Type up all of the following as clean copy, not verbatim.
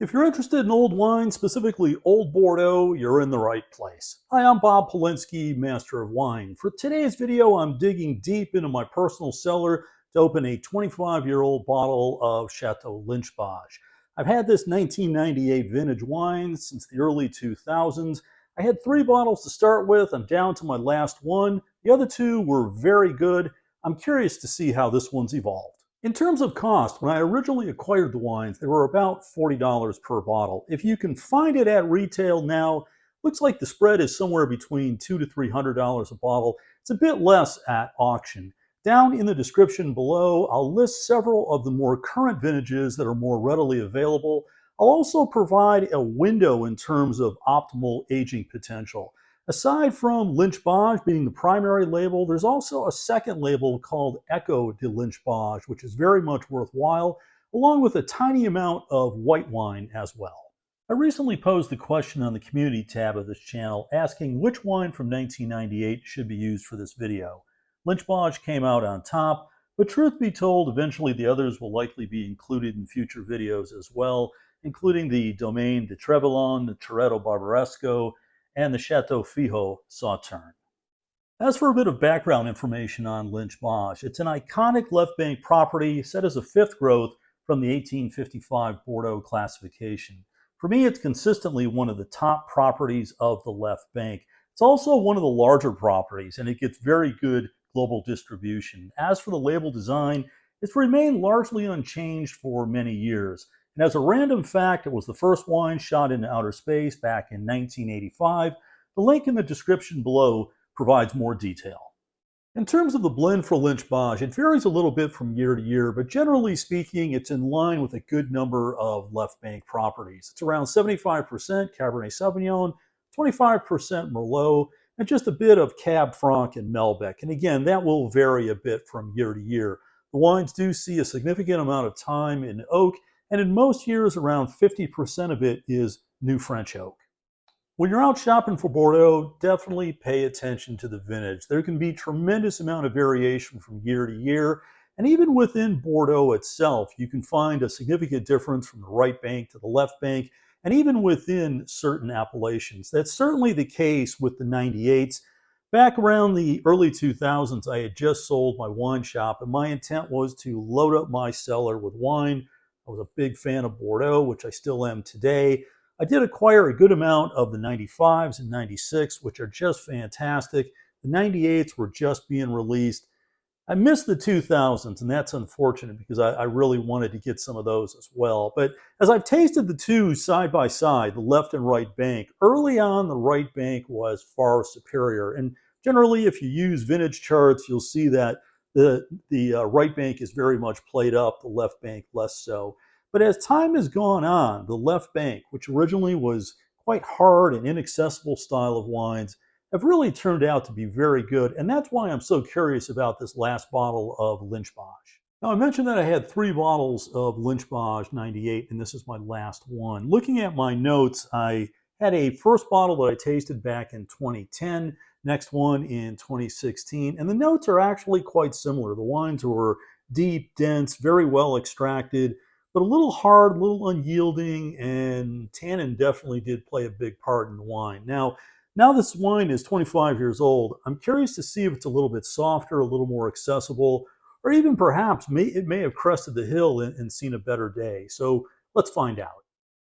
If you're interested in old wine, specifically Old Bordeaux, you're in the right place. Hi, I'm Bob Paulinski, Master of Wine. For today's video, I'm digging deep into my personal cellar to open a 25-year-old bottle of Chateau Lynch Bages. I've had this 1998 vintage wine since the early 2000s. I had 3 bottles to start with. I'm down to my last one. The other 2 were very good. I'm curious to see how this one's evolved. In terms of cost, when I originally acquired the wines, they were about $40 per bottle. If you can find it at retail now, looks like the spread is somewhere between $200 to $300 a bottle. It's a bit less at auction. Down in the description below, I'll list several of the more current vintages that are more readily available. I'll also provide a window in terms of optimal aging potential. Aside from Lynch Bages being the primary label, there's also a second label called Echo de Lynch Bages, which is very much worthwhile, along with a tiny amount of white wine as well. I recently posed the question on the community tab of this channel asking which wine from 1998 should be used for this video. Lynch Bages came out on top, but truth be told, eventually the others will likely be included in future videos as well, including the Domaine de Trevallon, the Ceretto Barbareso, and the Chateau Filhot Sauternes. As for a bit of background information on Lynch Bages, it's an iconic left bank property set as a 5th growth from the 1855 Bordeaux classification. For me, it's consistently one of the top properties of the left bank. It's also one of the larger properties, and it gets very good global distribution. As for the label design, it's remained largely unchanged for many years. And as a random fact, it was the first wine shot into outer space back in 1985. The link in the description below provides more detail. In terms of the blend for Lynch Bages, it varies a little bit from year to year, but generally speaking, it's in line with a good number of left bank properties. It's around 75% Cabernet Sauvignon, 25% Merlot, and just a bit of Cab Franc and Malbec. And again, that will vary a bit from year to year. The wines do see a significant amount of time in oak, and in most years, around 50% of it is new French oak. When you're out shopping for Bordeaux, definitely pay attention to the vintage. There can be a tremendous amount of variation from year to year, and even within Bordeaux itself, you can find a significant difference from the right bank to the left bank, and even within certain appellations. That's certainly the case with the 98s. Back around the early 2000s, I had just sold my wine shop, and my intent was to load up my cellar with wine. I was a big fan of Bordeaux, which I still am today. I did acquire a good amount of the 95s and 96, which are just fantastic. The 98s were just being released. I missed the 2000s, and that's unfortunate because I really wanted to get some of those as well. But as I've tasted the two side by side, the left and right bank, early on the right bank was far superior. And generally, if you use vintage charts, you'll see that the right bank is very much played up, the left bank less so. But as time has gone on, the left bank, which originally was quite hard and inaccessible style of wines, have really turned out to be very good. And that's why I'm so curious about this last bottle of Lynch Bages. Now, I mentioned that I had 3 bottles of Lynch Bages 98, and this is my last one. Looking at my notes, I had a first bottle that I tasted back in 2010, next one in 2016, and the notes are actually quite similar. The wines were deep, dense, very well extracted, but a little hard, a little unyielding, and tannin definitely did play a big part in the wine. Now this wine is 25 years old. I'm curious to see if it's a little bit softer, a little more accessible, or even perhaps it may have crested the hill and seen a better day. So let's find out.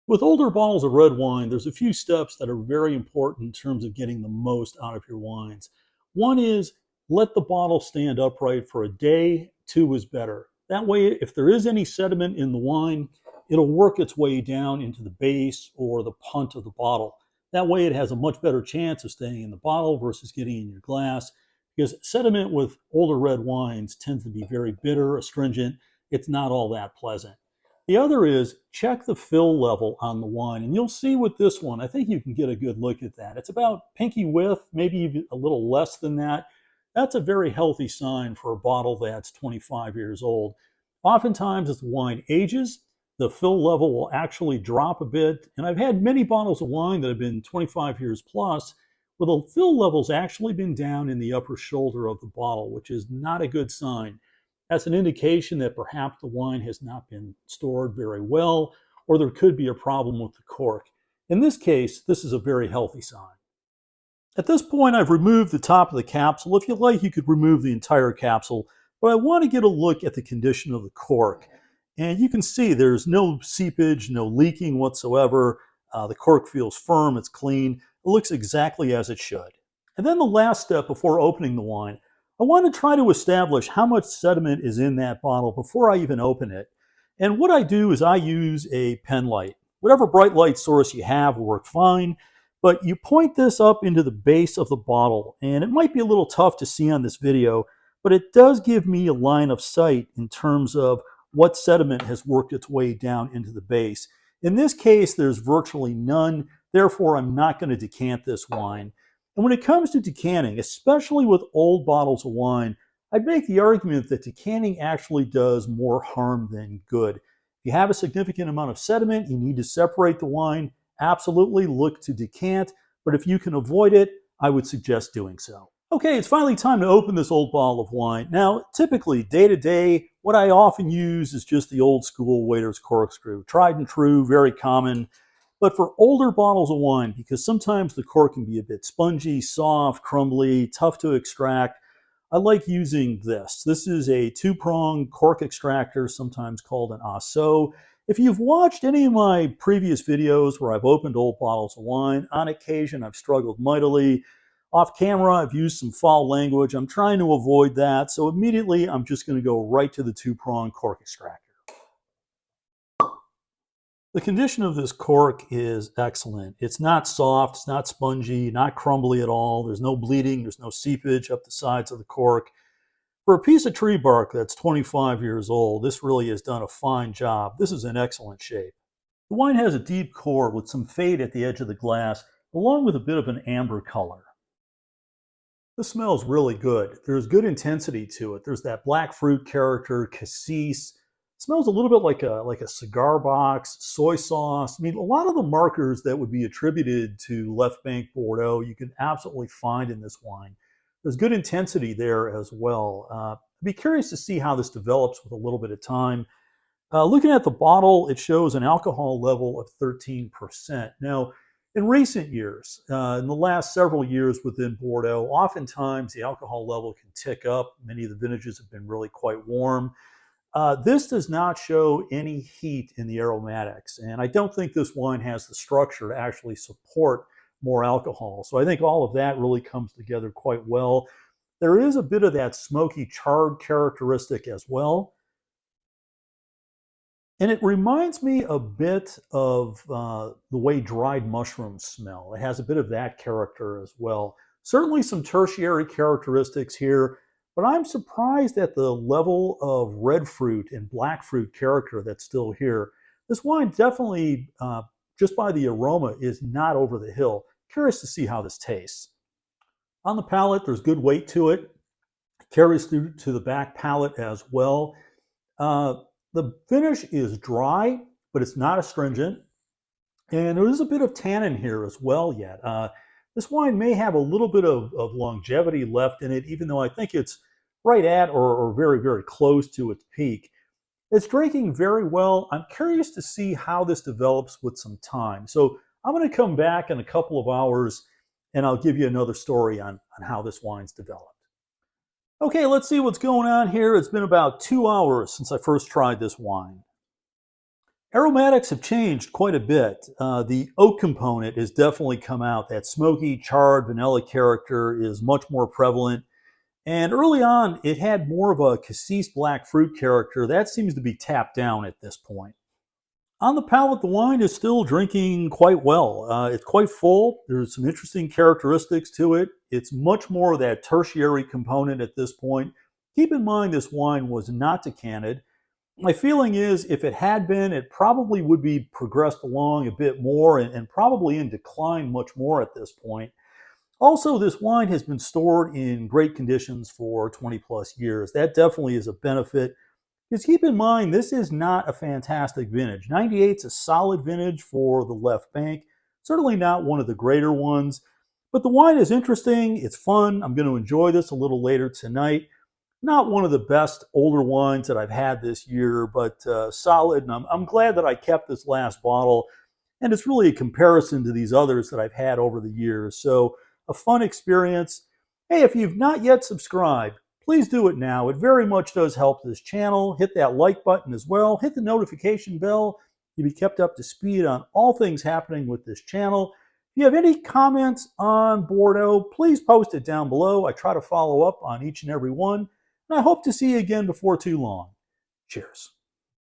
With older bottles of red wine, there's a few steps that are very important in terms of getting the most out of your wines. One is let the bottle stand upright for a day. 2 is better. That way, if there is any sediment in the wine, it'll work its way down into the base or the punt of the bottle. That way, it has a much better chance of staying in the bottle versus getting in your glass, because sediment with older red wines tends to be very bitter, astringent. It's not all that pleasant. The other is check the fill level on the wine, and you'll see with this one, I think you can get a good look at that. It's about pinky width, maybe even a little less than that. That's a very healthy sign for a bottle that's 25 years old. Oftentimes, as the wine ages, the fill level will actually drop a bit. And I've had many bottles of wine that have been 25 years plus, where the fill level's actually been down in the upper shoulder of the bottle, which is not a good sign. That's an indication that perhaps the wine has not been stored very well, or there could be a problem with the cork. In this case, this is a very healthy sign. At this point, I've removed the top of the capsule. If you like, you could remove the entire capsule, but I want to get a look at the condition of the cork. And you can see there's no seepage, no leaking whatsoever. The cork feels firm, it's clean. It looks exactly as it should. And then the last step before opening the wine, I want to try to establish how much sediment is in that bottle before I even open it. And what I do is I use a pen light. Whatever bright light source you have will work fine, but you point this up into the base of the bottle, and it might be a little tough to see on this video, but it does give me a line of sight in terms of what sediment has worked its way down into the base. In this case, there's virtually none, therefore I'm not going to decant this wine. And when it comes to decanting, especially with old bottles of wine, I'd make the argument that decanting actually does more harm than good. If you have a significant amount of sediment, you need to separate the wine, absolutely look to decant, but if you can avoid it, I would suggest doing so. Okay, it's finally time to open this old bottle of wine. Now, typically, day to day, what I often use is just the old school waiter's corkscrew. Tried and true, very common. But for older bottles of wine, because sometimes the cork can be a bit spongy, soft, crumbly, tough to extract, I like using this. This is a two-prong cork extractor, sometimes called an ASSO. If you've watched any of my previous videos where I've opened old bottles of wine, on occasion I've struggled mightily. Off camera, I've used some foul language. I'm trying to avoid that, so immediately I'm just going to go right to the two-prong cork extractor. The condition of this cork is excellent. It's not soft, it's not spongy, not crumbly at all. There's no bleeding, there's no seepage up the sides of the cork. For a piece of tree bark that's 25 years old, this really has done a fine job. This is in excellent shape. The wine has a deep core with some fade at the edge of the glass, along with a bit of an amber color. This smells really good. There's good intensity to it. There's that black fruit character, cassis. It smells a little bit like a cigar box, soy sauce. I mean, a lot of the markers that would be attributed to Left Bank Bordeaux, you can absolutely find in this wine. There's good intensity there as well. I'd be curious to see how this develops with a little bit of time. Looking at the bottle, it shows an alcohol level of 13%. Now, in recent years, in the last several years within Bordeaux, oftentimes the alcohol level can tick up. Many of the vintages have been really quite warm. This does not show any heat in the aromatics, and I don't think this wine has the structure to actually support more alcohol. So I think all of that really comes together quite well. There is a bit of that smoky charred characteristic as well. And it reminds me a bit of the way dried mushrooms smell. It has a bit of that character as well. Certainly some tertiary characteristics here, but I'm surprised at the level of red fruit and black fruit character that's still here. This wine definitely, just by the aroma, is not over the hill. Curious to see how this tastes. On the palate, there's good weight to it. It carries through to the back palate as well. The finish is dry, but it's not astringent. And there is a bit of tannin here as well yet. This wine may have a little bit of longevity left in it, even though I think it's right at or very, very close to its peak. It's drinking very well. I'm curious to see how this develops with some time. So I'm going to come back in a couple of hours and I'll give you another story on how this wine's developed. Okay, let's see what's going on here. It's been about 2 hours since I first tried this wine. Aromatics have changed quite a bit. The oak component has definitely come out. That smoky, charred, vanilla character is much more prevalent. And early on, it had more of a cassis black fruit character. That seems to be tapped down at this point. On the palate, the wine is still drinking quite well. It's quite full. There's some interesting characteristics to it. It's much more of that tertiary component at this point. Keep in mind this wine was not decanted. My feeling is if it had been, it probably would be progressed along a bit more and probably in decline much more at this point. Also, this wine has been stored in great conditions for 20 plus years. That definitely is a benefit. Because keep in mind, this is not a fantastic vintage. 98 is a solid vintage for the Left Bank. Certainly not one of the greater ones. But the wine is interesting. It's fun. I'm going to enjoy this a little later tonight. Not one of the best older wines that I've had this year, but solid. And I'm glad that I kept this last bottle. And it's really a comparison to these others that I've had over the years. So a fun experience. Hey, if you've not yet subscribed, please do it now. It very much does help this channel. Hit that like button as well. Hit the notification bell. You'll be kept up to speed on all things happening with this channel. If you have any comments on Bordeaux, please post it down below. I try to follow up on each and every one. And I hope to see you again before too long. Cheers.